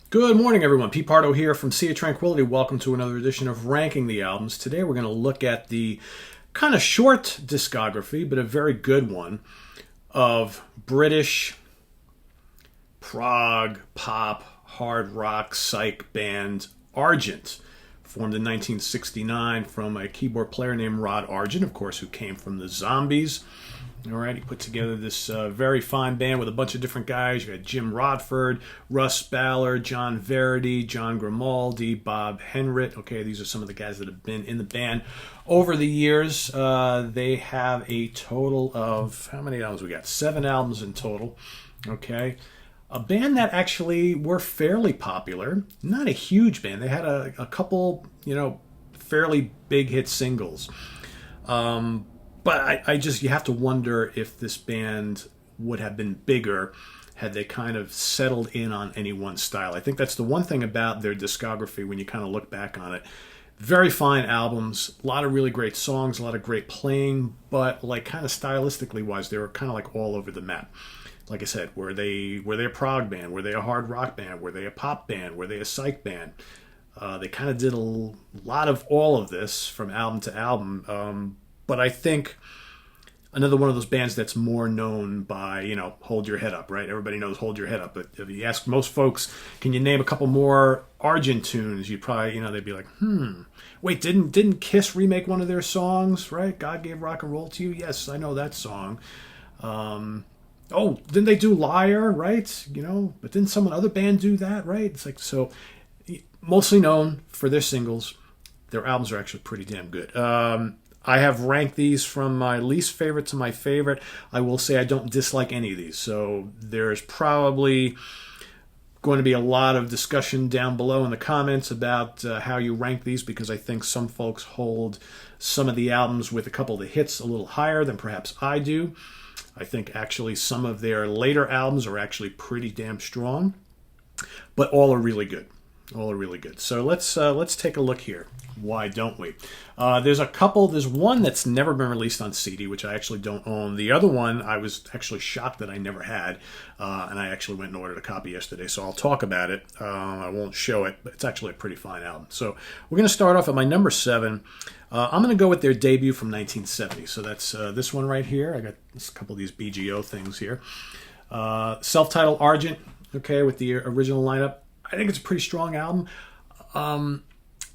Good morning, everyone. Pete Pardo here from Sea of Tranquility. Welcome to another edition of Ranking the Albums. Today we're going to look at the kind of short discography, but a very good one, of British prog, pop, hard rock, psych band Argent, formed in 1969 from a keyboard player named Rod Argent, of course, who came from the Zombies. All right, he put together this very fine band with a bunch of different guys. You got Jim Rodford, Russ Ballard, John Verity, John Grimaldi, Bob Henrit. Okay, these are some of the guys that have been in the band over the years. They have a total of, how many albums we got? 7 albums in total. Okay, a band that actually were fairly popular. Not a huge band. They had a couple, fairly big hit singles. But you have to wonder if this band would have been bigger had they kind of settled in on any one style. I think that's the one thing about their discography when you kind of look back on it. Very fine albums, a lot of really great songs, a lot of great playing, but like kind of stylistically wise, they were kind of like all over the map. Like I said, were they a prog band? Were they a hard rock band? Were they a pop band? Were they a psych band? They kind of did a lot of all of this from album to album. But I think another one of those bands that's more known by, Hold Your Head Up, right? Everybody knows Hold Your Head Up. But if you ask most folks, can you name a couple more Argent tunes? You'd probably, they'd be like, wait, didn't Kiss remake one of their songs, right? God Gave Rock and Roll to You? Yes, I know that song. Didn't they do Liar, right? But didn't some other band do that, right? It's like, so mostly known for their singles. Their albums are actually pretty damn good. I have ranked these from my least favorite to my favorite. I will say I don't dislike any of these. So there's probably going to be a lot of discussion down below in the comments about how you rank these, because I think some folks hold some of the albums with a couple of the hits a little higher than perhaps I do. I think actually some of their later albums are actually pretty damn strong, but all are really good. All are really good. So let's take a look here. Why don't we? There's one that's never been released on CD, which I actually don't own. The other one, I was actually shocked that I never had, and I actually went and ordered a copy yesterday, so I'll talk about it. I won't show it, but it's actually a pretty fine album. So we're going to start off at my number 7. I'm going to go with their debut from 1970. So that's this one right here. I got a couple of these BGO things here. Self-titled Argent, okay, with the original lineup. I think it's a pretty strong album.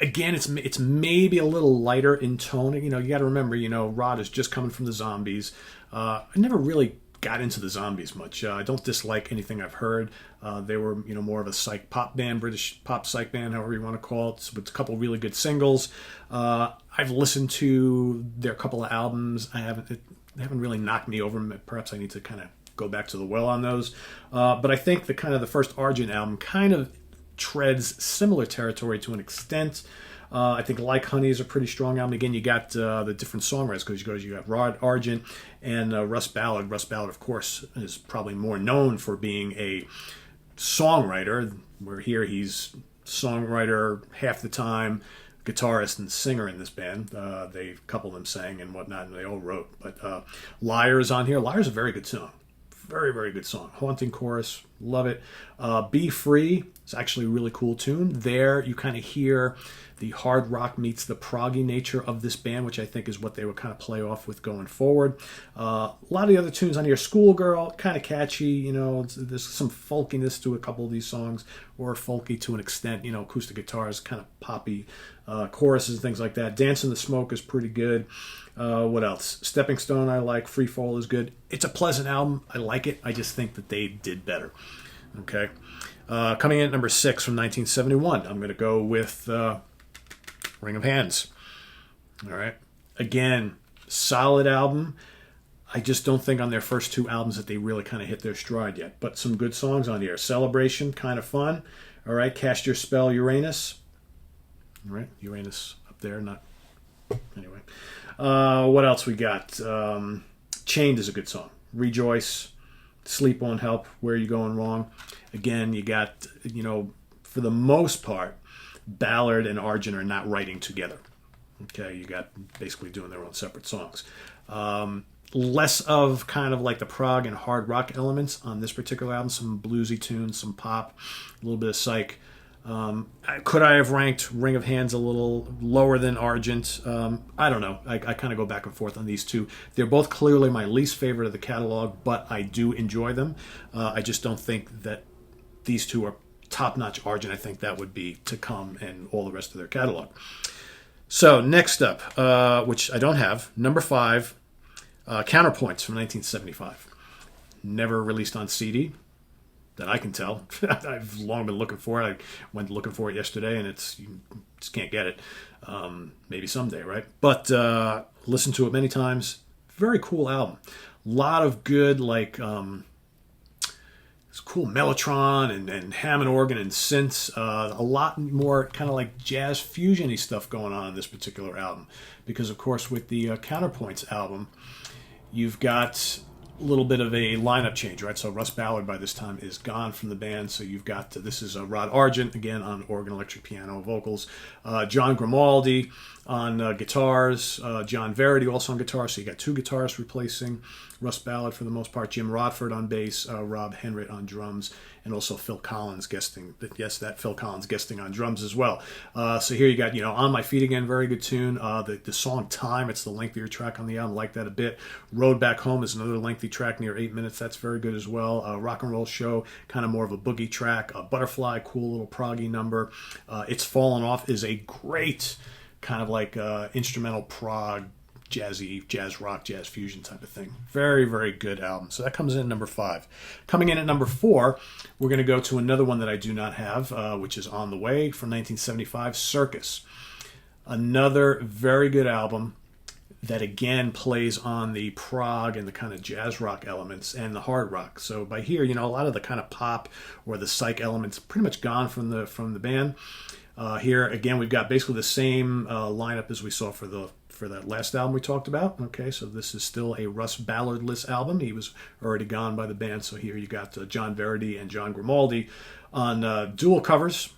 Again, it's maybe a little lighter in tone. You got to remember, Rod is just coming from the Zombies. I never really got into the Zombies much. I don't dislike anything I've heard. They were, more of a psych pop band, British pop psych band, however you want to call it, with a couple really good singles. I've listened to their couple of albums. They haven't really knocked me over. Perhaps I need to kind of go back to the well on those. But I think the first Argent album kind of treads similar territory to an extent. I think Like Honey is a pretty strong album. Again, you got the different songwriters, because you got Rod Argent and Russ Ballard. Russ Ballard, of course, is probably more known for being a songwriter, where here he's songwriter half the time, guitarist and singer in this band. They couple them sang and whatnot, and they all wrote. But Liar is on here. Liar's a very good song. Very, very good song. Haunting chorus. Love it. Be Free is actually a really cool tune. There you kind of hear the hard rock meets the proggy nature of this band, which I think is what they would kind of play off with going forward. A lot of the other tunes on here. Schoolgirl, kind of catchy. There's some folkiness to a couple of these songs, or folky to an extent. Acoustic guitars, kind of poppy choruses and things like that. Dance in the Smoke is pretty good. What else? Stepping Stone I like. Free Fall is good. It's a pleasant album. I like it. I just think that they did better. Okay. Coming in at number 6 from 1971, I'm going to go with Ring of Hands. All right. Again, solid album. I just don't think on their first 2 albums that they really kind of hit their stride yet. But some good songs on here. Celebration, kind of fun. All right. Cast Your Spell, Uranus. All right. Uranus up there, not... Anyway. What else we got? Chained is a good song. Rejoice. Sleep Won't Help. Where You Going Wrong? Again, you got, for the most part, Ballard and Argent are not writing together. Okay, you got basically doing their own separate songs. less of kind of like the prog and hard rock elements on this particular album. Some bluesy tunes, some pop, a little bit of psych. Could I have ranked Ring of Hands a little lower than Argent? I don't know. I kind of go back and forth on these two. They're both clearly my least favorite of the catalog, but I do enjoy them. I just don't think that these two are top-notch Argent. I think that would be to come and all the rest of their catalog. So next up, which I don't have, number 5, Counterpoints from 1975. Never released on CD. That I can tell. I've long been looking for it. I went looking for it yesterday, and you just can't get it. Maybe someday, right? But listened to it many times. Very cool album. A lot of good, like, it's cool mellotron and Hammond organ and synths. A lot more kind of like jazz fusion-y stuff going on in this particular album. Because, of course, with the Counterpoints album, you've got a little bit of a lineup change, right? So Russ Ballard by this time is gone from the band. So you've got, this is Rod Argent, again, on organ, electric piano, vocals. John Grimaldi on guitars. John Verity also on guitar. So you got 2 guitarists replacing Russ Ballard for the most part. Jim Rodford on bass. Rob Henrit on drums. And also Phil Collins guesting. Yes, that Phil Collins guesting on drums as well. So here you got, On My Feet Again, very good tune. The song Time, it's the lengthier track on the album. Like that a bit. Road Back Home is another lengthy track near 8 minutes. That's very good as well. Rock and Roll Show, kind of more of a boogie track. Butterfly, cool little proggy number. It's Fallen Off is a great kind of like instrumental prog, jazzy, jazz rock, jazz fusion type of thing. Very, very good album. So that comes in at number 5. Coming in at number 4, we're going to go to another one that I do not have, which is on the way, from 1975, Circus. Another very good album that again plays on the prog and the kind of jazz rock elements and the hard rock. So by here, a lot of the kind of pop or the psych elements pretty much gone from the band. Here again, we've got basically the same lineup as we saw for that last album we talked about. Okay, so this is still a Russ Ballard-less album. He was already gone by the band. So here you got John Verity and John Grimaldi on dual guitars,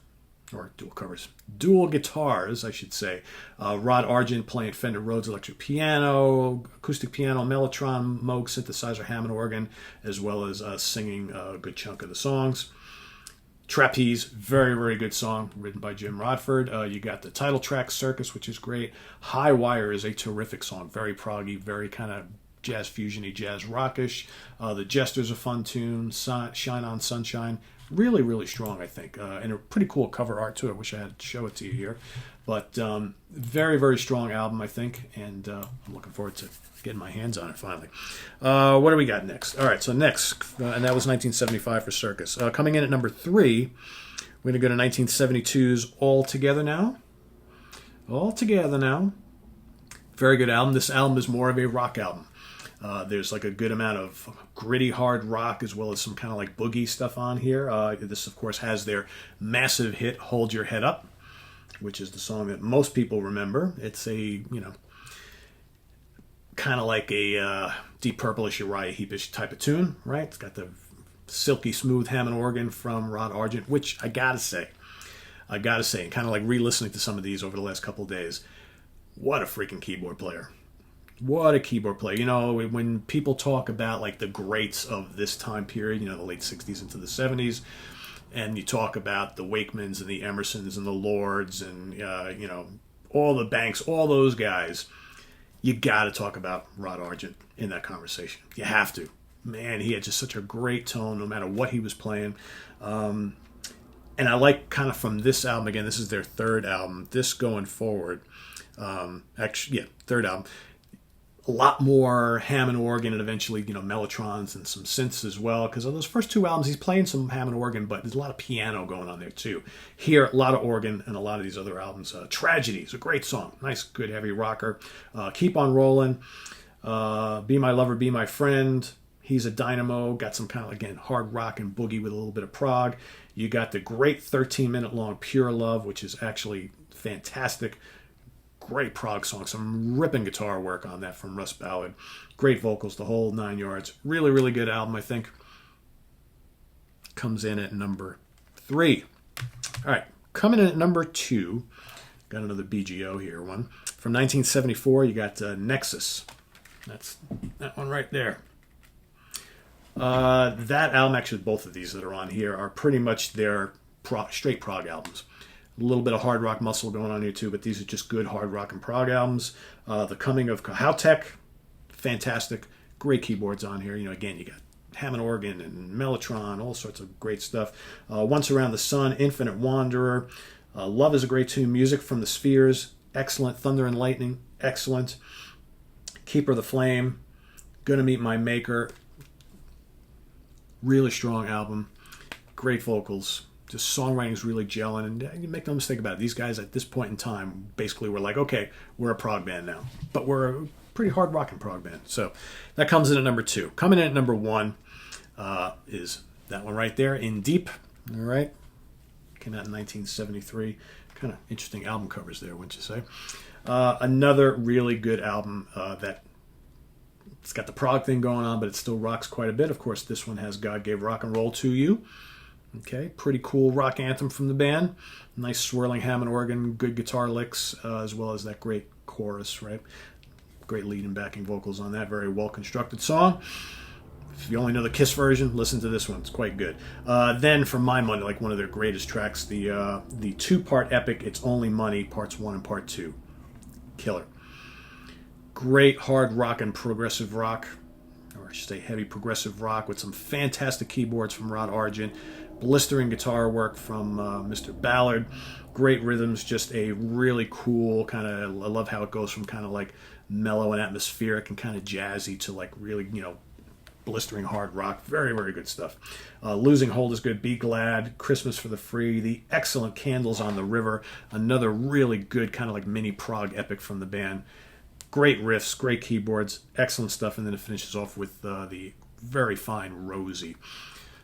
I should say. Rod Argent playing Fender Rhodes electric piano, acoustic piano, mellotron, Moog synthesizer, Hammond organ, as well as singing a good chunk of the songs. Trapeze, very, very good song, written by Jim Rodford. You got the title track, Circus, which is great. High Wire is a terrific song, very proggy, very kind of jazz fusion-y, jazz rockish. The Jester's a fun tune. Shine On Sunshine, really, really strong, I think. And a pretty cool cover art too. I wish I had to show it to you here. But very, very strong album, I think. And I'm looking forward to getting my hands on it finally. What do we got next? All right, so next, and that was 1975 for Circus. Coming in at number 3, we're going to go to 1972's All Together Now. All Together Now. Very good album. This album is more of a rock album. There's like a good amount of gritty hard rock as well as some kind of like boogie stuff on here. This, of course, has their massive hit, Hold Your Head Up, which is the song that most people remember. It's a, kind of like a Deep Purple-ish, Uriah Heep-ish type of tune, right? It's got the silky smooth Hammond organ from Rod Argent, which I gotta say, and kind of like re-listening to some of these over the last couple of days, what a freaking keyboard player. What a keyboard player. When people talk about like the greats of this time period, the late 60s into the 70s, and you talk about the Wakemans and the Emersons and the Lords and, all the Banks, all those guys, you got to talk about Rod Argent in that conversation. You have to. Man, he had just such a great tone no matter what he was playing. And I like kind of from this album, again, this is their 3rd album, this going forward, third album, a lot more Hammond organ and eventually, mellotrons and some synths as well. Because on those first 2 albums, he's playing some Hammond organ, but there's a lot of piano going on there too. Here, a lot of organ and a lot of these other albums. Tragedy is a great song. Nice, good, heavy rocker. Keep on Rolling. Be My Lover, Be My Friend. He's a Dynamo. Got some kind of, again, hard rock and boogie with a little bit of prog. You got the great 13-minute long Pure Love, which is actually fantastic. Great prog song, some ripping guitar work on that from Russ Ballard. Great vocals, the whole 9 yards. Really, really good album, I think. Comes in at number 3. All right, coming in at number 2, got another BGO here one. From 1974, you got Nexus. That's that one right there. That album, actually, both of these that are on here are pretty much their straight prog albums. A little bit of hard rock muscle going on here too, but these are just good hard rock and prog albums. The Coming of Kohautek, fantastic, great keyboards on here. You know, again, you got Hammond organ and Mellotron, all sorts of great stuff. Once Around the Sun, Infinite Wanderer, Love is a great tune. Music from the Spheres, excellent. Thunder and Lightning, excellent. Keeper of the Flame, Gonna Meet My Maker, really strong album, great vocals. Just songwriting's really gelling, and you make no mistake about it. These guys at this point in time basically were like, okay, we're a prog band now, but we're a pretty hard rocking prog band. So that comes in at number 2. Coming in at number 1 is that one right there, In Deep. All right, came out in 1973. Kind of interesting album covers there, wouldn't you say? Another really good album that it's got the prog thing going on, but it still rocks quite a bit. Of course, this one has God Gave Rock and Roll to You. Okay, pretty cool rock anthem from the band. Nice swirling Hammond organ, good guitar licks, as well as that great chorus, right? Great lead and backing vocals on that. Very well constructed song. If you only know the Kiss version, listen to this one. It's quite good. Then, for my money, like one of their greatest tracks, the 2-part epic, It's Only Money, Parts 1 and Part 2. Killer. Great hard rock and progressive rock, or I should say heavy progressive rock, with some fantastic keyboards from Rod Argent. Blistering guitar work from Mr. Ballard. Great rhythms, just a really cool kind of, I love how it goes from kind of like mellow and atmospheric and kind of jazzy to like really, you know, blistering hard rock. Very, very good stuff. Losing Hold is good. Be Glad. Christmas for the Free. The excellent Candles on the River. Another really good kind of like mini prog epic from the band. Great riffs, great keyboards, excellent stuff. And then it finishes off with the very fine Rosie.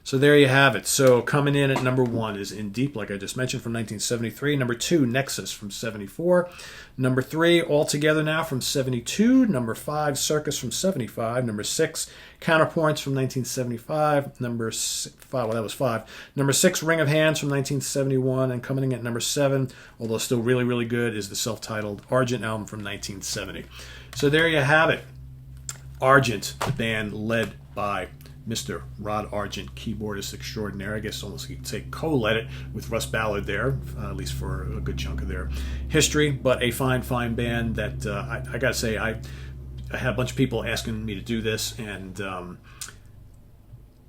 So there you have it. So coming in at number 1 is In Deep, like I just mentioned, from 1973. Number 2, Nexus from 74. Number 3, All Together Now from 72. Number 5, Circus from 75. Number 6, Counterpoints from 1975. Number 5, well, that was 5. Number 6, Ring of Hands from 1971. And coming in at number 7, although still really, really good, is the self-titled Argent album from 1970. So there you have it. Argent, the band led by Mr. Rod Argent, keyboardist extraordinaire. I guess almost you could say co-led it with Russ Ballard there, at least for a good chunk of their history. But a fine, fine band that I got to say, I had a bunch of people asking me to do this, and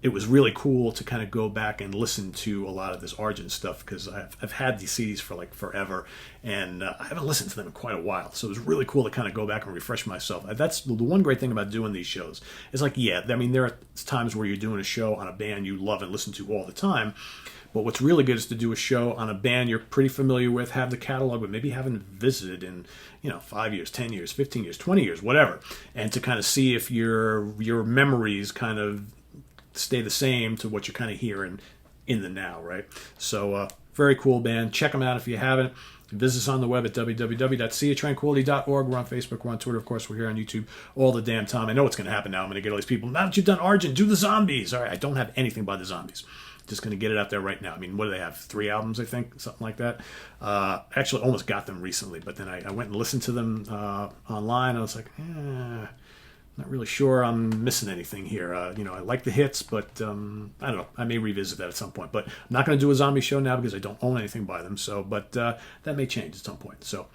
it was really cool to kind of go back and listen to a lot of this Argent stuff, because I've had these CDs for like forever, and I haven't listened to them in quite a while. So it was really cool to kind of go back and refresh myself. That's the one great thing about doing these shows. It's like, yeah, I mean, there are times where you're doing a show on a band you love and listen to all the time. But what's really good is to do a show on a band you're pretty familiar with, have the catalog, but maybe haven't visited in, 5 years, 10 years, 15 years, 20 years, whatever. And to kind of see if your memories kind of stay the same to what you're kind of hearing in the now, right? So very cool band. Check them out if you haven't. Visit us on the web at www.seatranquility.org. We're on Facebook, we're on Twitter, of course, we're here on YouTube all the damn time. I know what's going to happen now. I'm going to get all these people, now that you've done Argent, do the Zombies. All right, I don't have anything by the Zombies. Just going to get it out there right now. I mean, what do they have? 3 albums, I think, something like that. Actually, almost got them recently, but then I went and listened to them online. I was like, not really sure I'm missing anything here. I like the hits, but I don't know. I may revisit that at some point. But I'm not going to do a zombie show now because I don't own anything by them. So, but that may change at some point. So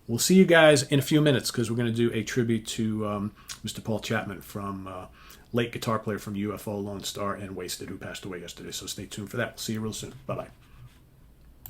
we'll see you guys in a few minutes, because we're going to do a tribute to Mr. Paul Chapman, from late guitar player from UFO, Lone Star, and Wasted, who passed away yesterday. So stay tuned for that. We'll see you real soon. Bye-bye.